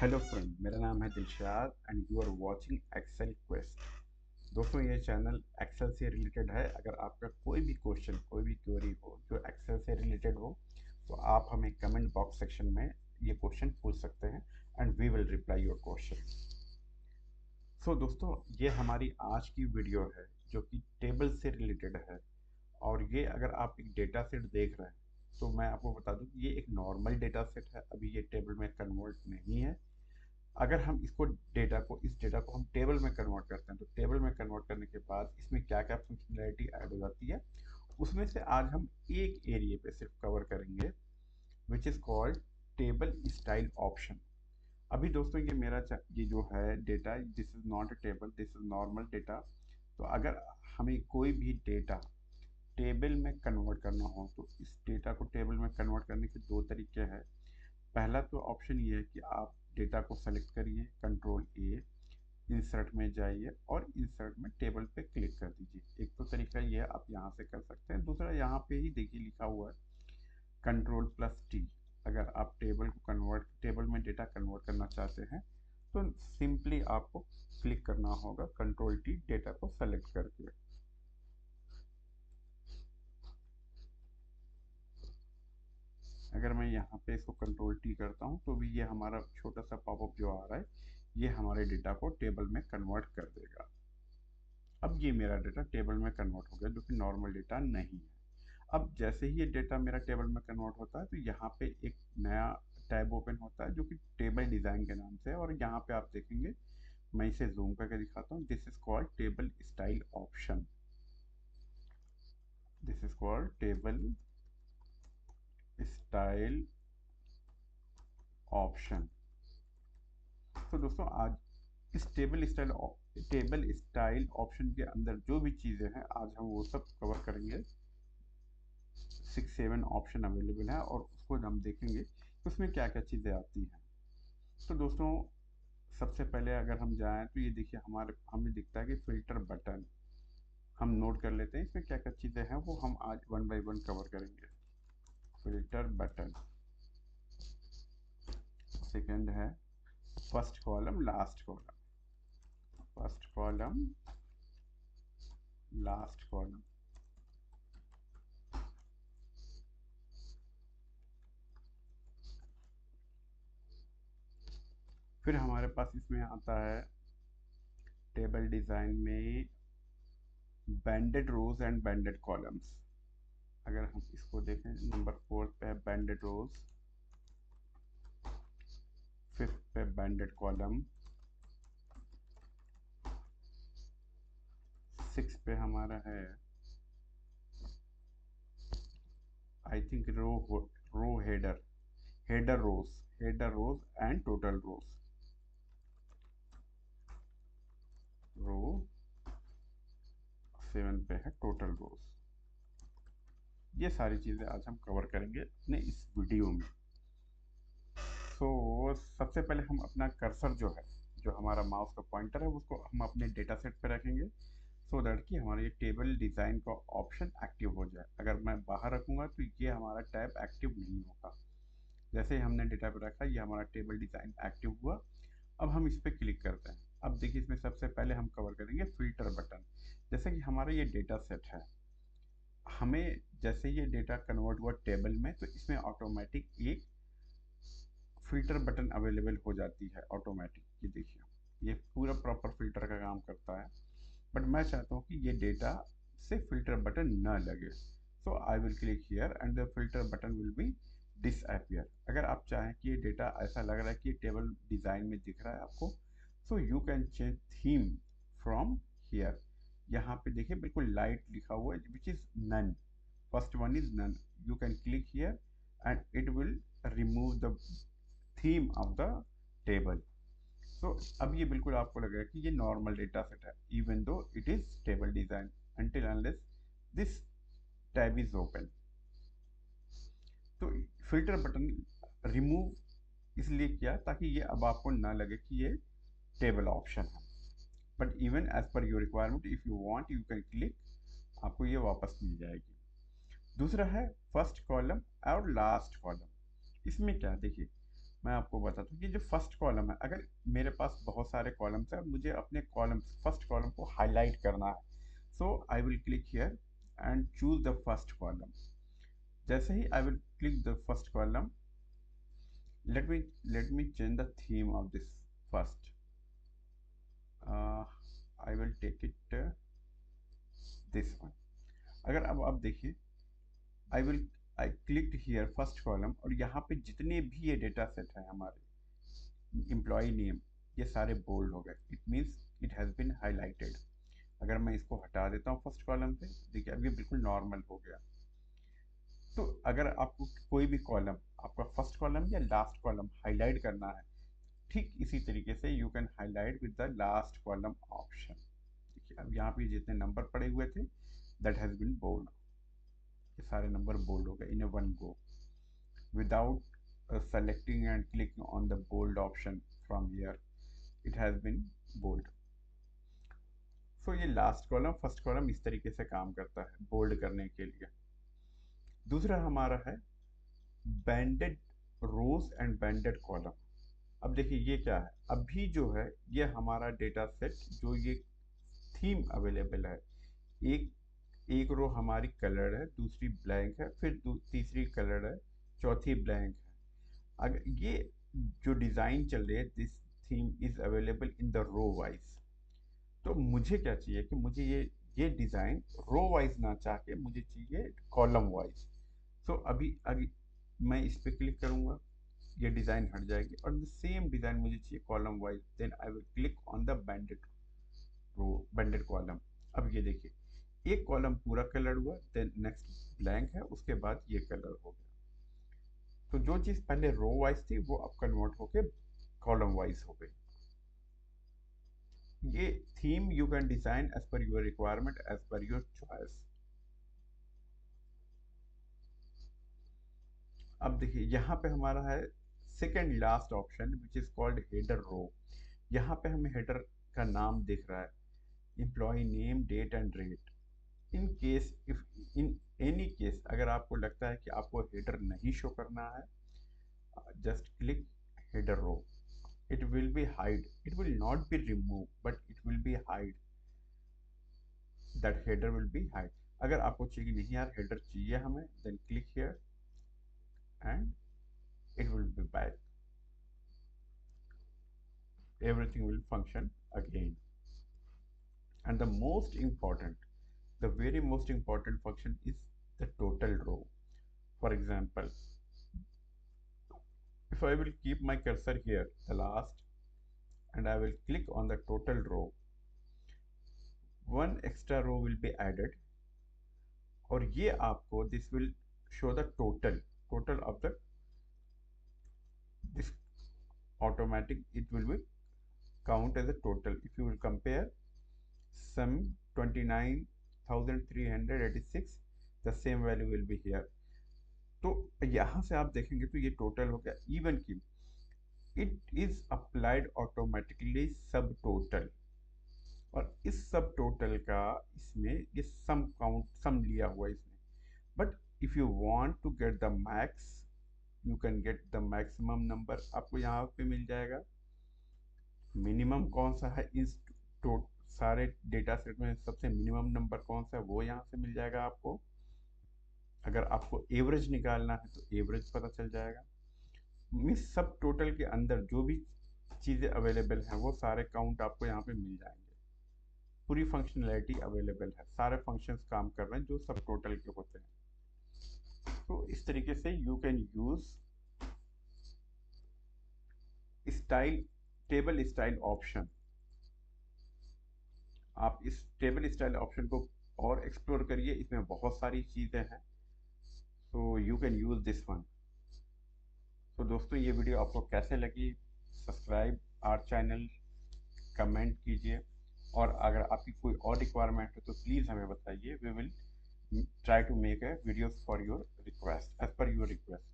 Hello friend, मेरा नाम है Dilshad and you are watching Excel Quest. दोस्तों, ये चैनल एक्सेल से रिलेटेड है। अगर आपका कोई भी क्वेश्चन, कोई भी क्वेरी हो जो एक्सेल से रिलेटेड हो, तो आप हमें कमेंट बॉक्स सेक्शन में ये क्वेश्चन पूछ सकते हैं and we will reply your question. So दोस्तों, ये हमारी आज की वीडियो है जो कि टेबल से रिलेटेड है। और ये अगर आप एक डेटा सेट देख रहे हैं तो मैं आपको बता दूं कि ये एक नॉर्मल डेटा सेट है, अभी ये टेबल में कन्वर्ट नहीं है। अगर हम इस डेटा को हम टेबल में कन्वर्ट करते हैं तो टेबल में कन्वर्ट करने के बाद इसमें क्या क्या फंक्शनैलिटी ऐड हो जाती है, उसमें से आज हम एक एरिया पे सिर्फ कवर करेंगे, which is called table style option. अभी दोस्तों, ये जो है data, this is not a table, this is normal data. तो अगर हमें कोई भी डेटा टेबल में कन्वर्ट करना हो तो इस डेटा को टेबल में कन्वर्ट करने के दो तरीके हैं। पहला तो ऑप्शन ये है कि आप डेटा को सेलेक्ट करिए, कंट्रोल ए, इंसर्ट में जाइए और इंसर्ट में टेबल पे क्लिक कर दीजिए। एक तो तरीका ये है, आप यहाँ से कर सकते हैं। दूसरा, यहाँ पे ही देखिए लिखा हुआ है कंट्रोल प्लस टी। अगर आप टेबल में डेटा कन्वर्ट करना चाहते हैं तो सिंपली आपको क्लिक करना होगा कंट्रोल टी डेटा को सेलेक्ट करके। अगर मैं यहाँ पे इसको कंट्रोल टी करता हूँ तो भी ये हमारा छोटा सा पॉपअप जो आ रहा है, ये हमारे डेटा को टेबल में कन्वर्ट कर देगा। अब ये मेरा डेटा टेबल में कन्वर्ट हो गया, जो कि नॉर्मल डेटा नहीं है। अब जैसे ही ये डेटा मेरा टेबल में कन्वर्ट होता है तो यहाँ पे एक नया टैब ओपन होता है जो कि टेबल डिज़ाइन के नाम से है। और यहाँ पे आप देखेंगे, मैं इसे जूम करके दिखाता हूँ, this is called table style option. This is called table style option. तो दोस्तों, आज इस टेबल स्टाइल ऑप्शन के अंदर जो भी चीज़ें हैं, आज हम वो सब कवर करेंगे। 6-7 ऑप्शन अवेलेबल है और उसको हम देखेंगे कि उसमें क्या क्या चीज़ें आती हैं। तो दोस्तों, सबसे पहले अगर हम जाएं तो ये देखिए, हमें दिखता है कि फिल्टर बटन। हम नोट कर लेते हैं इसमें क्या क्या चीज़ें हैं, वो हम आज वन बाय वन कवर करेंगे। फिल्टर बटन, सेकंड है first column last column, first column last column. फिर हमारे पास इसमें आता है टेबल डिज़ाइन में बैंडेड रोज एंड बैंडेड कॉलम्स। अगर हम इसको देखें, नंबर 4 पे है बैंडेड रोज, 5th पे बैंडेड कॉलम, 6 पे हमारा है I think row header, header rows and total rows, row 7 पे है टोटल रोज। ये सारी चीज़ें आज हम कवर करेंगे अपने इस वीडियो में। तो सबसे पहले हम अपना कर्सर जो है, जो हमारा माउस का पॉइंटर है, उसको हम अपने डेटा सेट पे रखेंगे, सो दैट कि हमारा ये टेबल डिज़ाइन का ऑप्शन एक्टिव हो जाए। अगर मैं बाहर रखूँगा तो ये हमारा टैब एक्टिव नहीं होगा। जैसे ही हमने डेटा पे रखा, ये हमारा टेबल डिज़ाइन एक्टिव हुआ। अब हम इस पर क्लिक करते हैं। अब देखिए, इसमें सबसे पहले हम कवर करेंगे फिल्टर बटन। जैसे कि हमारा ये डेटा सेट है, हमें जैसे ये डेटा कन्वर्ट हुआ टेबल में तो इसमें ऑटोमेटिक एक फिल्टर बटन अवेलेबल हो जाती है ऑटोमेटिक। ये देखिए, ये पूरा प्रॉपर फिल्टर का काम करता है। बट मैं चाहता हूँ कि ये डेटा से फिल्टर बटन न लगे, so I will click here and the filter button will be disappear. अगर आप चाहें कि ये डेटा ऐसा लग रहा है कि ये टेबल डिज़ाइन में दिख रहा है आपको, so you can change theme from here. यहाँ पे देखिए बिल्कुल लाइट लिखा हुआ है which is none, first one is none. You can click here and it will remove the theme of the table. So अब ये बिल्कुल आपको लगेगा कि ये नॉर्मल डेटा सेट है, even though it is table design, until unless this tab is open। तो filter button remove इसलिए किया ताकि ये अब आपको ना लगे कि ये टेबल ऑप्शन है। But even as per your requirement, if you want you can click, आपको ये वापस मिल जाएगी। दूसरा है फर्स्ट कॉलम और लास्ट कॉलम। इसमें क्या देखिए, मैं आपको बताता हूँ कि जो फर्स्ट कॉलम है, अगर मेरे पास बहुत सारे कॉलम्स है, मुझे अपने कॉलम फर्स्ट कॉलम को हाईलाइट करना है, so I will click here and choose the first column. जैसे ही I will click the first column, let me change the theme of this first. I will take it this one. अगर अब आप देखिए, I will I click here first column, और यहाँ पे जितने भी ये डेटा सेट है हमारे एम्प्लॉय नेम, ये सारे बोल्ड हो गए। It means it has been highlighted. अगर मैं इसको हटा देता हूँ फर्स्ट कॉलम से, देखिए अब ये बिल्कुल नॉर्मल हो गया। तो अगर आपको कोई भी कॉलम, आपका फर्स्ट कॉलम या लास्ट कॉलम हाईलाइट करना है, ठीक इसी तरीके से you can highlight with the last column option. देखिए अब यहाँ पे जितने नंबर पड़े हुए थे, दैट हैज़ बीन बोल्ड, ये सारे नंबर बोल्ड हो गए in a one go, without selecting and clicking on the bold option from here. It has been bold. So ये लास्ट कॉलम फर्स्ट कॉलम इस तरीके से काम करता है बोल्ड करने के लिए। दूसरा हमारा है बैंडेड रोज एंड बैंडेड कॉलम। अब देखिए ये क्या है, अभी जो है ये हमारा डेटा सेट, जो ये थीम अवेलेबल है, एक एक रो हमारी कलर है, दूसरी ब्लैंक है, फिर तीसरी कलर है, चौथी ब्लैंक है। अगर ये जो डिज़ाइन चल रही है, this theme is available in the row wise. तो मुझे क्या चाहिए कि मुझे ये डिज़ाइन रो वाइज ना चाह के मुझे चाहिए कॉलम वाइज। सो अभी मैं इस पर क्लिक करूँगा, ये डिज़ाइन हट जाएगी, और द सेम डिज़ाइन मुझे चाहिए column wise. Then I will click on the banded row, banded column. अब ये देखिए एक कॉलम पूरा कलर हुआ, देन नेक्स्ट ब्लैंक है, उसके बाद ये कलर हो गया। तो जो चीज़ पहले रो वाइज थी वो अब कन्वर्ट होके कॉलम वाइज हो गई। ये theme you can design as per your requirement, as per your choice. अब देखिए यहाँ पे हमारा है second last option which is called header row. यहाँ पे हमें हेडर का नाम दिख रहा है, employee name, date and rate. In case, if in any case अगर आपको लगता है कि आपको हेडर नहीं शो करना है, just click header row. It will be hide, it will not be remove, but it will be hide, that header will be hide. अगर आपको चाहिए नहीं यार हेडर चाहिए हमें, then click here and it will be back, everything will function again. And the most important, the very most important function is the total row. For example, if I will keep my cursor here, the last, and I will click on the total row, one extra row will be added, और ये आपको this will show the total of the this automatic, it will be count as a total. If you will compare sum 29,386, the same value will be here. तो यहाँ से आप देखेंगे तो ये टोटल हो गया इवन की, इट इज अप्लाइड ऑटोमेटिकली सब टोटल, और इस सब टोटल का इसमें ये सम काउंट सम लिया हुआ है इसमें। But if you want to get the max, you can get the maximum number, आपको यहाँ पे मिल जाएगा। मिनिमम कौन सा है इस सारे डेटा सेट में, सबसे मिनिमम नंबर कौन सा है वो यहाँ से मिल जाएगा आपको। अगर आपको एवरेज निकालना है तो एवरेज पता चल जाएगा। मीन्स सब टोटल के अंदर जो भी चीज़ें अवेलेबल हैं वो सारे काउंट आपको यहाँ पे मिल जाएंगे। पूरी फंक्शनैलिटी अवेलेबल है, सारे फंक्शंस काम कर रहे हैं जो सब टोटल के होते हैं। तो इस तरीके से you can use style, table style option. आप इस टेबल स्टाइल ऑप्शन को और एक्सप्लोर करिए, इसमें बहुत सारी चीज़ें हैं, तो you can use this one. तो दोस्तों ये वीडियो आपको कैसे लगी, सब्सक्राइब आवर चैनल, कमेंट कीजिए, और अगर आपकी कोई और रिक्वायरमेंट है तो प्लीज़ हमें बताइए, we will try to make a videos for your request, as per your request.